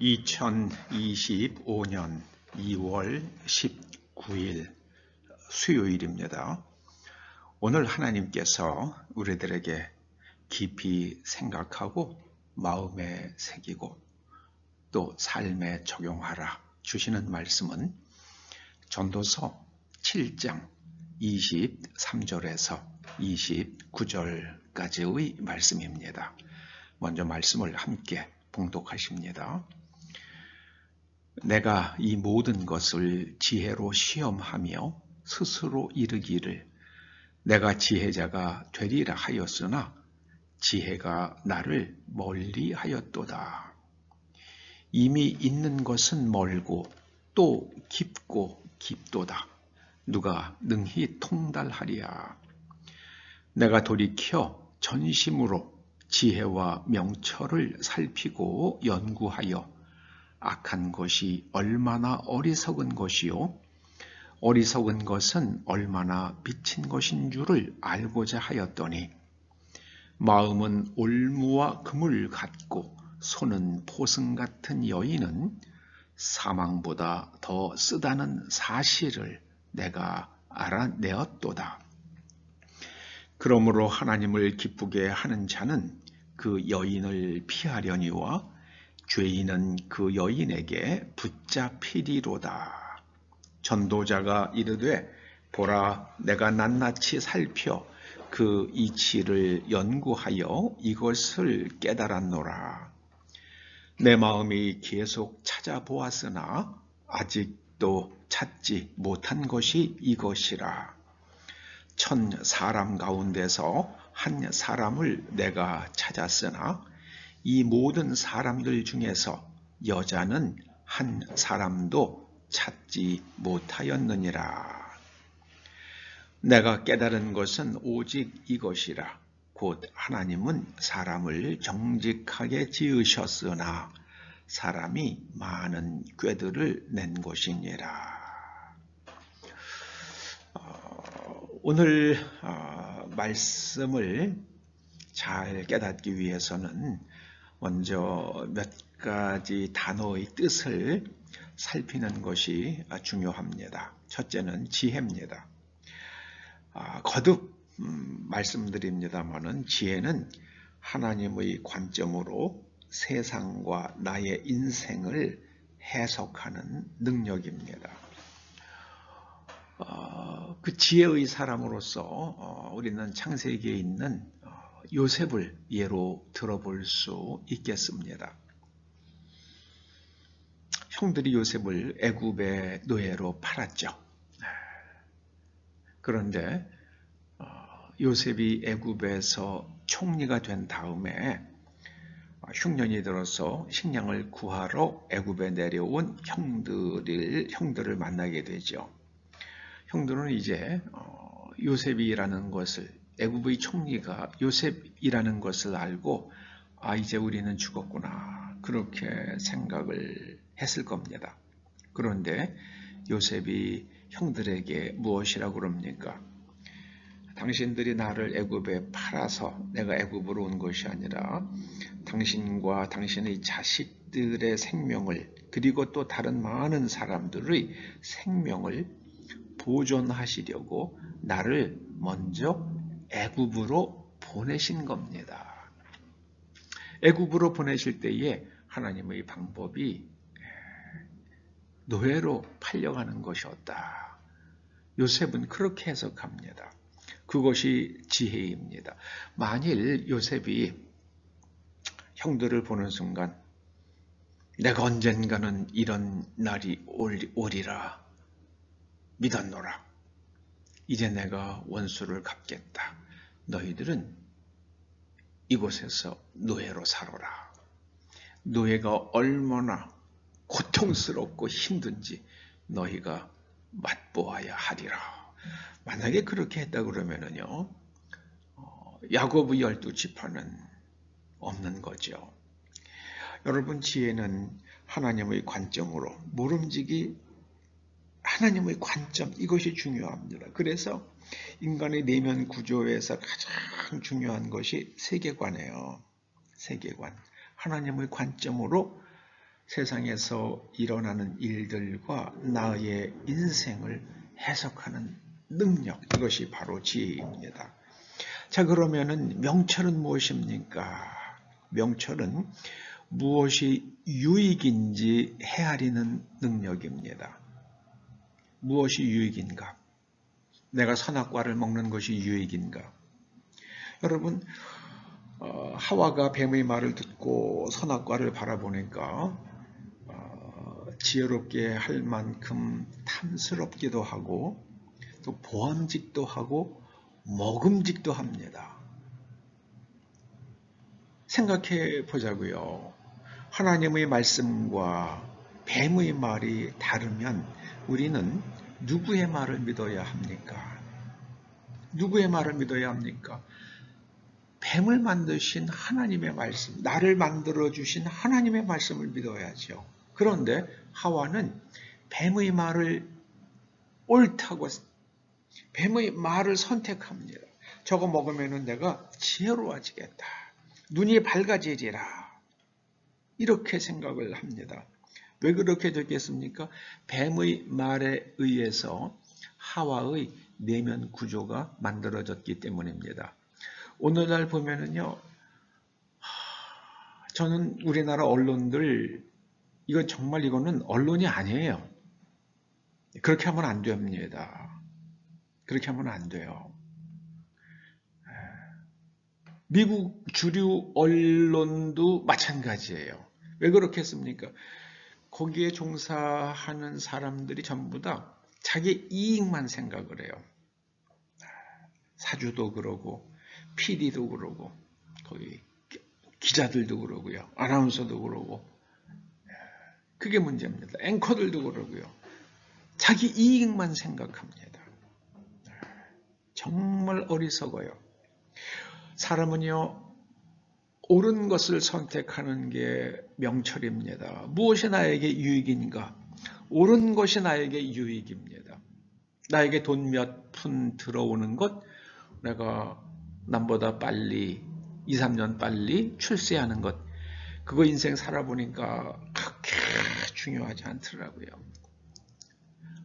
2025년 2월 19일 수요일입니다. 오늘 하나님께서 우리들에게 깊이 생각하고 마음에 새기고 또 삶에 적용하라 주시는 말씀은 전도서 7장 23절에서 29절까지의 말씀입니다. 먼저 말씀을 함께 봉독하십니다. 내가 이 모든 것을 지혜로 시험하며 스스로 이르기를 내가 지혜자가 되리라 하였으나 지혜가 나를 멀리 하였도다. 이미 있는 것은 멀고 또 깊고 깊도다. 누가 능히 통달하리야. 내가 돌이켜 전심으로 지혜와 명철을 살피고 연구하여 악한 것이 얼마나 어리석은 것이요 어리석은 것은 얼마나 미친 것인 줄을 알고자 하였더니 마음은 올무와 금을 같고 손은 포승 같은 여인은 사망보다 더 쓰다는 사실을 내가 알아내었도다. 그러므로 하나님을 기쁘게 하는 자는 그 여인을 피하려니와 죄인은 그 여인에게 붙잡히리로다. 전도자가 이르되 보라 내가 낱낱이 살펴 그 이치를 연구하여 이것을 깨달았노라. 내 마음이 계속 찾아보았으나 아직도 찾지 못한 것이 이것이라. 천 사람 가운데서 한 사람을 내가 찾았으나 이 모든 사람들 중에서 여자는 한 사람도 찾지 못하였느니라. 내가 깨달은 것은 오직 이것이라. 곧 하나님은 사람을 정직하게 지으셨으나 사람이 많은 꾀들을 낸 것이니라. 오늘 말씀을 잘 깨닫기 위해서는 먼저 몇 가지 단어의 뜻을 살피는 것이 중요합니다. 첫째는 지혜입니다. 거듭 말씀드립니다마는 지혜는 하나님의 관점으로 세상과 나의 인생을 해석하는 능력입니다. 그 지혜의 사람으로서 우리는 창세기에 있는 요셉을 예로 들어볼 수 있겠습니다. 형들이 요셉을 애굽의 노예로 팔았죠. 그런데 요셉이 애굽에서 총리가 된 다음에 흉년이 들어서 식량을 구하러 애굽에 내려온 형들을 만나게 되죠. 형들은 이제 요셉이라는 것을 애굽의 총리가 요셉이라는 것을 알고 이제 우리는 죽었구나 그렇게 생각을 했을 겁니다. 그런데 요셉이 형들에게 무엇이라고 그럽니까? 당신들이 나를 애굽에 팔아서 내가 애굽으로 온 것이 아니라 당신과 당신의 자식들의 생명을 그리고 또 다른 많은 사람들의 생명을 보존하시려고 나를 먼저 애굽으로 보내신 겁니다. 애굽으로 보내실 때에 하나님의 방법이 노예로 팔려가는 것이었다. 요셉은 그렇게 해석합니다. 그것이 지혜입니다. 만일 요셉이 형들을 보는 순간 내가 언젠가는 이런 날이 오리라 믿었노라. 이제 내가 원수를 갚겠다. 너희들은 이곳에서 노예로 살아라. 노예가 얼마나 고통스럽고 힘든지 너희가 맛보아야 하리라. 만약에 그렇게 했다 그러면은요, 야곱의 12지파는 없는 거죠. 여러분, 지혜는 하나님의 관점으로 모름지기 하나님의 관점, 이것이 중요합니다. 그래서 인간의 내면 구조에서 가장 중요한 것이 세계관이에요. 세계관. 하나님의 관점으로 세상에서 일어나는 일들과 나의 인생을 해석하는 능력, 이것이 바로 지혜입니다. 자, 그러면은 명철은 무엇입니까? 명철은 무엇이 유익인지 헤아리는 능력입니다. 무엇이 유익인가? 내가 선악과를 먹는 것이 유익인가? 여러분, 하와가 뱀의 말을 듣고 선악과를 바라보니까 지혜롭게 할 만큼 탐스럽기도 하고 또 보암직도 하고 먹음직도 합니다. 생각해 보자고요. 하나님의 말씀과 뱀의 말이 다르면 우리는 누구의 말을 믿어야 합니까? 누구의 말을 믿어야 합니까? 뱀을 만드신 하나님의 말씀, 나를 만들어주신 하나님의 말씀을 믿어야죠. 그런데 하와는 뱀의 말을 옳다고, 뱀의 말을 선택합니다. 저거 먹으면 내가 지혜로워지겠다. 눈이 밝아지리라. 이렇게 생각을 합니다. 왜 그렇게 됐겠습니까? 뱀의 말에 의해서 하와의 내면 구조가 만들어졌기 때문입니다. 오늘날 보면은요, 저는 우리나라 언론들, 이거는 언론이 아니에요. 그렇게 하면 안 됩니다. 그렇게 하면 안 돼요. 미국 주류 언론도 마찬가지예요. 왜 그렇겠습니까? 거기에 종사하는 사람들이 전부 다 자기 이익만 생각을 해요. 사주도 그러고, PD도 그러고, 거기 기자들도 그러고요. 아나운서도 그러고. 그게 문제입니다. 앵커들도 그러고요. 자기 이익만 생각합니다. 정말 어리석어요. 사람은요, 옳은 것을 선택하는 게 명철입니다. 무엇이 나에게 유익인가? 옳은 것이 나에게 유익입니다. 나에게 돈 몇 푼 들어오는 것, 내가 남보다 빨리 2, 3년 빨리 출세하는 것, 그거 인생 살아보니까 그렇게 중요하지 않더라고요.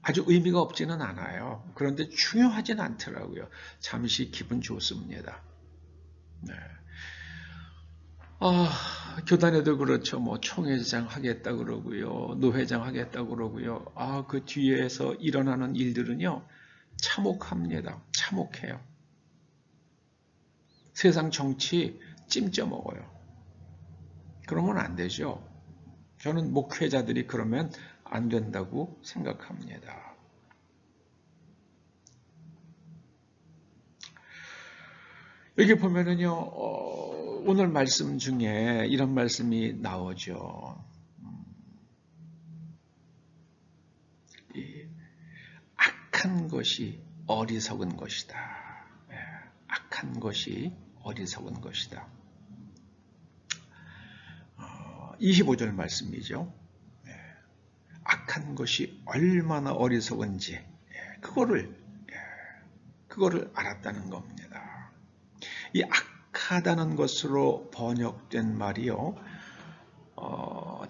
아주 의미가 없지는 않아요. 그런데 중요하진 않더라고요. 잠시 기분 좋습니다. 네. 교단에도 그렇죠. 뭐 총회장 하겠다 그러고요. 노회장 하겠다 그러고요. 그 뒤에서 일어나는 일들은요. 참혹합니다. 참혹해요. 세상 정치 찜쪄 먹어요. 그러면 안 되죠. 저는 목회자들이 그러면 안 된다고 생각합니다. 여기 보면은요, 오늘 말씀 중에 이런 말씀이 나오죠. 악한 것이 어리석은 것이다. 악한 것이 어리석은 것이다. 25절 말씀이죠. 악한 것이 얼마나 어리석은지 그거를 알았다는 겁니다. 이 악하다는 것으로 번역된 말이요.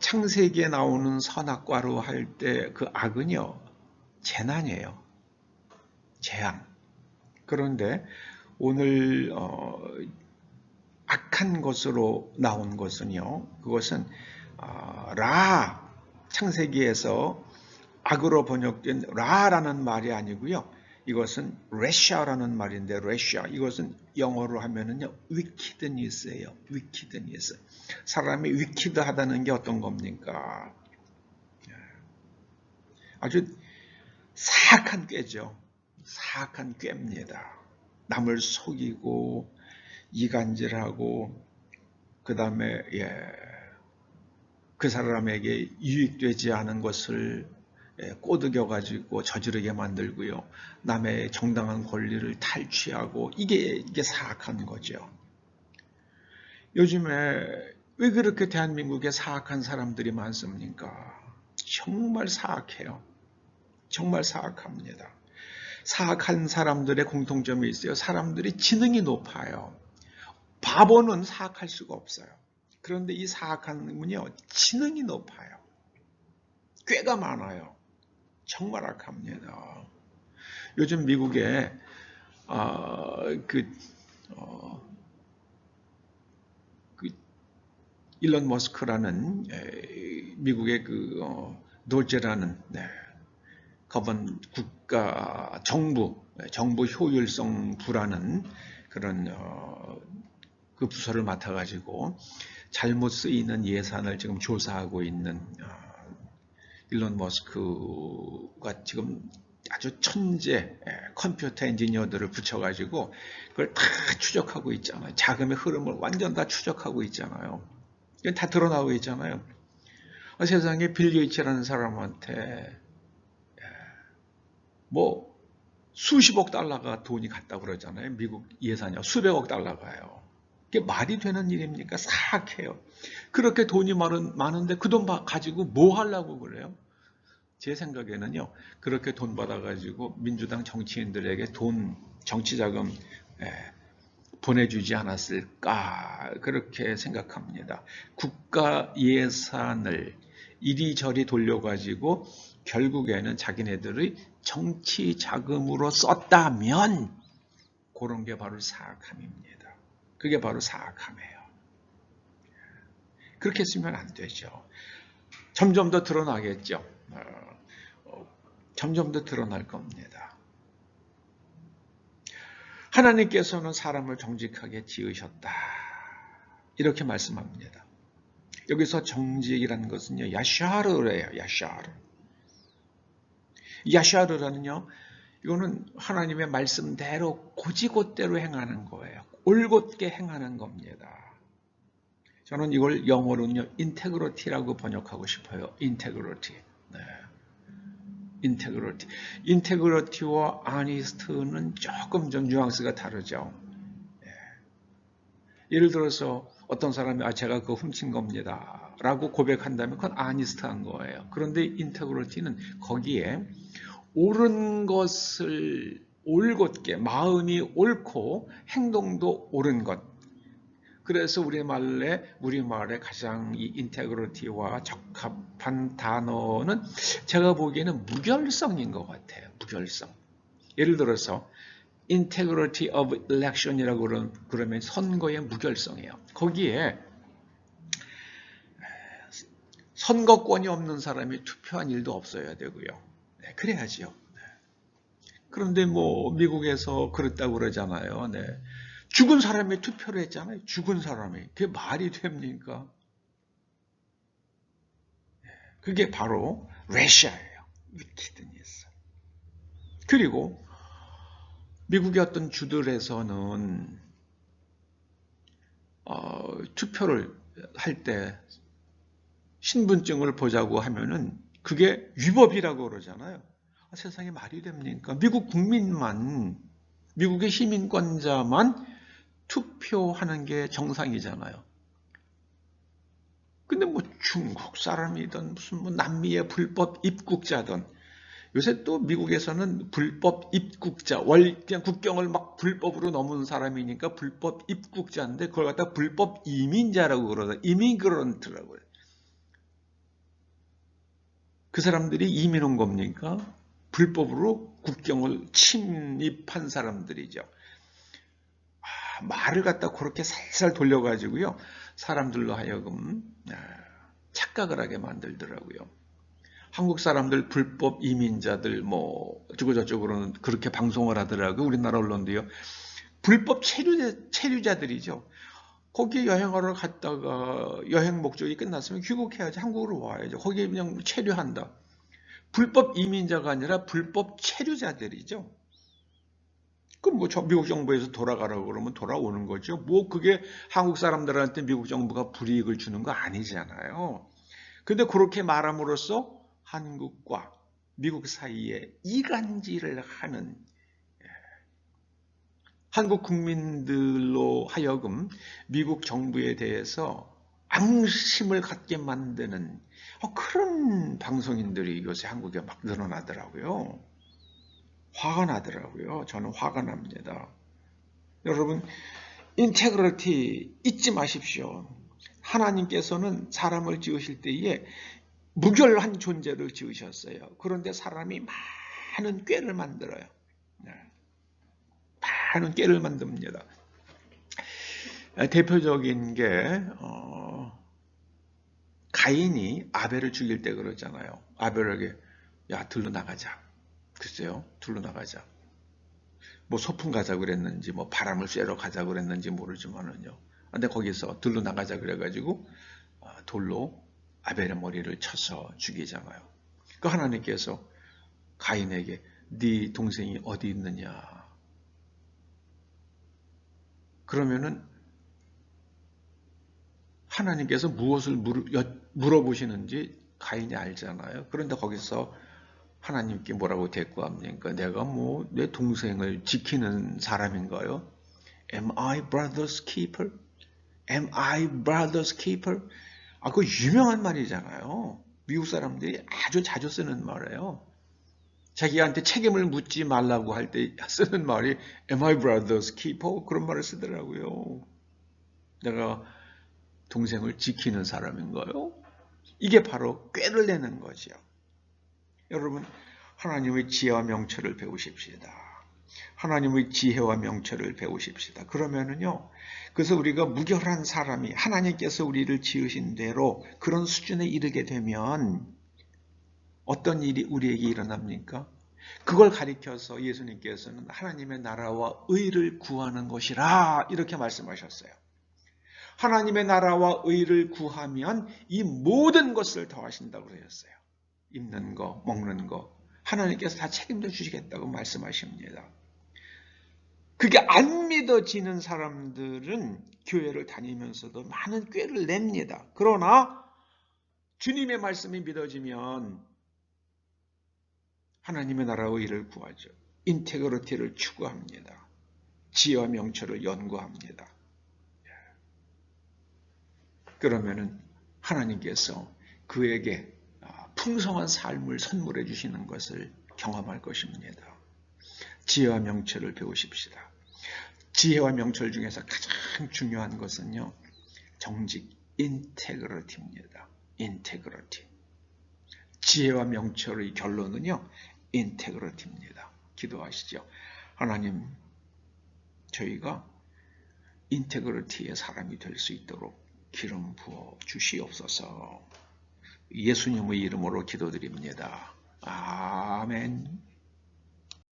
창세기에 나오는 선악과로 할 때 그 악은요. 재난이에요. 재앙. 그런데 오늘 악한 것으로 나온 것은요. 그것은 창세기에서 악으로 번역된 라라는 말이 아니고요. 이것은 레샤라는 말인데 레샤 이것은 영어로 하면은요 wickedness예요. wickedness. 사람이 위키드하다는 게 어떤 겁니까? 아주 사악한 꾀죠. 사악한 꾀입니다. 남을 속이고 이간질하고 그 다음에 그 사람에게 유익되지 않은 것을 꼬드겨가지고 저지르게 만들고요. 남의 정당한 권리를 탈취하고 이게 사악한 거죠. 요즘에 왜 그렇게 대한민국에 사악한 사람들이 많습니까? 정말 사악해요. 정말 사악합니다. 사악한 사람들의 공통점이 있어요. 사람들이 지능이 높아요. 바보는 사악할 수가 없어요. 그런데 이 사악한 분은요, 지능이 높아요. 꽤가 많아요. 정말 악합니다. 요즘 미국에 일론 머스크라는 미국의 노제라는 국가 정부 효율성 부라는 그런 그 부서를 맡아가지고 잘못 쓰이는 예산을 지금 조사하고 있는 일론 머스크가 지금 아주 천재 컴퓨터 엔지니어들을 붙여가지고 그걸 다 추적하고 있잖아요. 자금의 흐름을 완전 다 추적하고 있잖아요. 이건 다 드러나고 있잖아요. 세상에 빌 게이츠라는 사람한테 뭐 수십억 달러가 돈이 갔다고 그러잖아요. 미국 예산이 수백억 달러가요. 이게 말이 되는 일입니까? 사악해요. 그렇게 돈이 많은데 그 돈 가지고 뭐 하려고 그래요? 제 생각에는요, 그렇게 돈 받아가지고 민주당 정치인들에게 정치자금 보내주지 않았을까, 그렇게 생각합니다. 국가 예산을 이리저리 돌려가지고 결국에는 자기네들의 정치 자금으로 썼다면 그런 게 바로 사악함입니다. 그게 바로 사악함이에요. 그렇게 쓰면 안 되죠. 점점 더 드러나겠죠. 점점 더 드러날 겁니다. 하나님께서는 사람을 정직하게 지으셨다. 이렇게 말씀합니다. 여기서 정직이라는 것은요, 야샤르래요. 야샤르. 야샤르라는요, 이거는 하나님의 말씀대로 곧이곧대로 행하는 거예요. 올곧게 행하는 겁니다. 저는 이걸 영어로는요, 인테그리티라고 번역하고 싶어요. 인테그리티. 네. 인테그리티. 인테그리티와 아니스트는 조금 좀 뉘앙스가 다르죠. 네. 예를 들어서 어떤 사람이 제가 그거 훔친 겁니다 라고 고백한다면 그건 아니스트한 거예요. 그런데 인테그리티는 거기에 옳은 것을 올곧게, 마음이 옳고 행동도 옳은 것. 그래서 우리말에 가장 이 인테그리티와 적합한 단어는 제가 보기에는 무결성인 것 같아요. 무결성. 예를 들어서 integrity of election이라고 그러면 선거의 무결성이에요. 거기에 선거권이 없는 사람이 투표한 일도 없어야 되고요. 네, 그래야지요. 네. 그런데 뭐 미국에서 그랬다고 그러잖아요. 네. 죽은 사람이 투표를 했잖아요. 죽은 사람이. 그게 말이 됩니까? 그게 바로 레시아예요. 위키드니스. 그리고 미국의 어떤 주들에서는 투표를 할 때 신분증을 보자고 하면은 그게 위법이라고 그러잖아요. 세상에 말이 됩니까? 미국 국민만, 미국의 시민권자만 투표하는 게 정상이잖아요. 근데 뭐 중국 사람이든 무슨 뭐 남미의 불법 입국자든 요새 또 미국에서는 불법 입국자, 그냥 국경을 막 불법으로 넘은 사람이니까 불법 입국자인데 그걸 갖다 불법 이민자라고 그러다 이미그런트라고요. 그 사람들이 이민 온 겁니까? 불법으로 국경을 침입한 사람들이죠. 말을 갖다 그렇게 살살 돌려가지고요. 사람들로 하여금 착각을 하게 만들더라고요. 한국 사람들 불법 이민자들 뭐 어쩌고저쩌고는 그렇게 방송을 하더라고요. 우리나라 언론도요. 불법 체류자들이죠. 거기에 여행하러 갔다가 여행 목적이 끝났으면 귀국해야지. 한국으로 와야죠. 거기에 그냥 체류한다. 불법 이민자가 아니라 불법 체류자들이죠. 그럼 뭐 미국 정부에서 돌아가라고 그러면 돌아오는 거죠. 뭐 그게 한국 사람들한테 미국 정부가 불이익을 주는 거 아니잖아요. 근데 그렇게 말함으로써 한국과 미국 사이에 이간질을 하는 한국 국민들로 하여금 미국 정부에 대해서 앙심을 갖게 만드는 그런 방송인들이 요새 한국에 막 늘어나더라고요. 화가 나더라고요. 저는 화가 납니다. 여러분, 인테그리티 잊지 마십시오. 하나님께서는 사람을 지으실 때에 무결한 존재를 지으셨어요. 그런데 사람이 많은 꾀를 만들어요. 많은 꾀를 만듭니다. 대표적인 게 가인이 아벨을 죽일 때 그러잖아요. 아벨에게 야 들러 나가자. 글쎄요, 들러 나가자. 뭐 소풍 가자 그랬는지 뭐 바람을 쐬러 가자 그랬는지 모르지만은요. 근데 거기서 들러 나가자 그래가지고 돌로 아벨의 머리를 쳐서 죽이잖아요. 그 하나님께서 가인에게 네 동생이 어디 있느냐. 그러면은 하나님께서 무엇을 물어보시는지 가인이 알잖아요. 그런데 거기서 하나님께 뭐라고 대꾸합니까? 내가 뭐 내 동생을 지키는 사람인가요? Am I brother's keeper? Am I brother's keeper? 그거 유명한 말이잖아요. 미국 사람들이 아주 자주 쓰는 말이에요. 자기한테 책임을 묻지 말라고 할 때 쓰는 말이 Am I brother's keeper? 그런 말을 쓰더라고요. 내가 동생을 지키는 사람인가요? 이게 바로 꾀를 내는 거죠. 여러분, 하나님의 지혜와 명철을 배우십시다. 하나님의 지혜와 명철을 배우십시다. 그러면은요, 그래서 우리가 무결한 사람이 하나님께서 우리를 지으신 대로 그런 수준에 이르게 되면 어떤 일이 우리에게 일어납니까? 그걸 가리켜서 예수님께서는 하나님의 나라와 의를 구하는 것이라 이렇게 말씀하셨어요. 하나님의 나라와 의를 구하면 이 모든 것을 더하신다고 그러셨어요. 입는 거, 먹는 거 하나님께서 다 책임져 주시겠다고 말씀하십니다. 그게 안 믿어지는 사람들은 교회를 다니면서도 많은 꾀를 냅니다. 그러나 주님의 말씀이 믿어지면 하나님의 나라와 의를 구하죠. 인테그리티를 추구합니다. 지혜와 명철을 연구합니다. 그러면은 하나님께서 그에게 풍성한 삶을 선물해 주시는 것을 경험할 것입니다. 지혜와 명철을 배우십시다. 지혜와 명철 중에서 가장 중요한 것은요, 정직, 인테그리티입니다. 인테그리티. 지혜와 명철의 결론은요, 인테그리티입니다. 기도하시죠. 하나님, 저희가 인테그리티의 사람이 될 수 있도록 기름 부어 주시옵소서. 예수님의 이름으로 기도드립니다. 아멘.